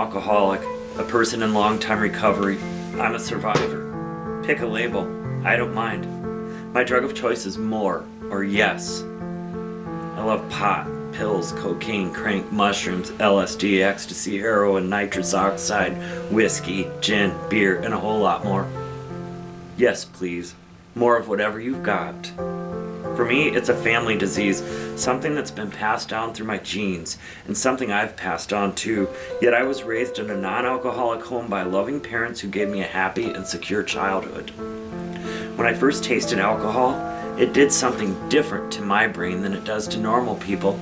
alcoholic, a person in long-time recovery. I'm a survivor. Pick a label. I don't mind. My drug of choice is more or yes. I love pot, pills, cocaine, crank, mushrooms, LSD, ecstasy, heroin, nitrous oxide, whiskey, gin, beer, and a whole lot more. Yes, please. More of whatever you've got. For me, it's a family disease, something that's been passed down through my genes, and something I've passed on too. Yet I was raised in a non-alcoholic home by loving parents who gave me a happy and secure childhood. When I first tasted alcohol, it did something different to my brain than it does to normal people.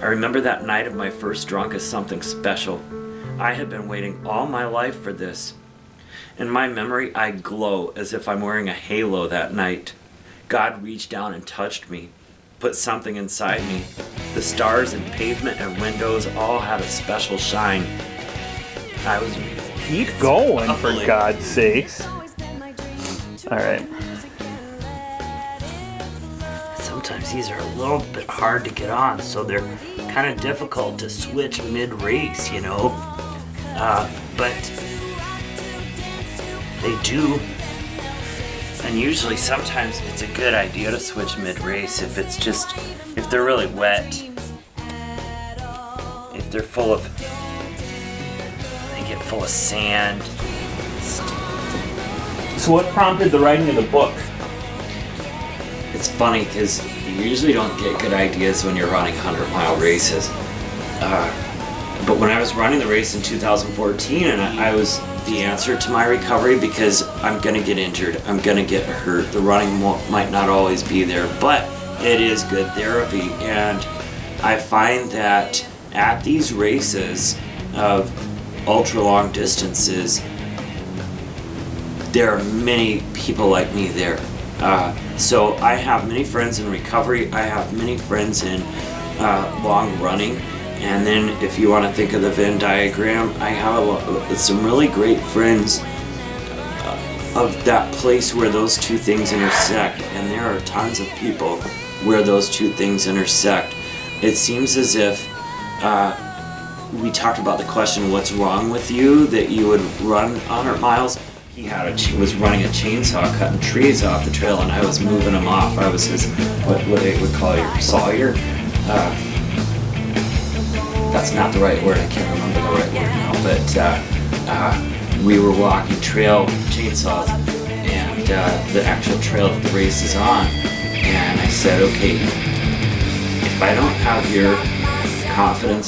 I remember that night of my first drunk as something special. I had been waiting all my life for this. In my memory, I glow as if I'm wearing a halo that night. God reached down and touched me, put something inside me. The stars and pavement and windows all had a special shine. I was Keep going, for God's sakes. Alright. Sometimes these are a little bit hard to get on, so they're kind of difficult to switch mid-race, you know. But they do. And usually, sometimes it's a good idea to switch mid-race if they're really wet. If they're they get full of sand. So what prompted the writing of the book? It's funny because you usually don't get good ideas when you're running 100-mile races. But when I was running the race in 2014, and I was the answer to my recovery because I'm going to get injured, I'm going to get hurt. The running might not always be there, but it is good therapy. And I find that at these races of ultra-long distances, there are many people like me there. So I have many friends in recovery. I have many friends in long running. And then if you want to think of the Venn diagram, I have some really great friends of that place where those two things intersect. And there are tons of people where those two things intersect. It seems as if we talked about the question, what's wrong with you, that you would run 100 miles. He was running a chainsaw cutting trees off the trail, and I was moving them off. I was his, what they would call your sawyer. That's not the right word, I can't remember the right word now, but we were walking trail chainsaws, and the actual trail that the race is on, and I said, okay, if I don't have your confidence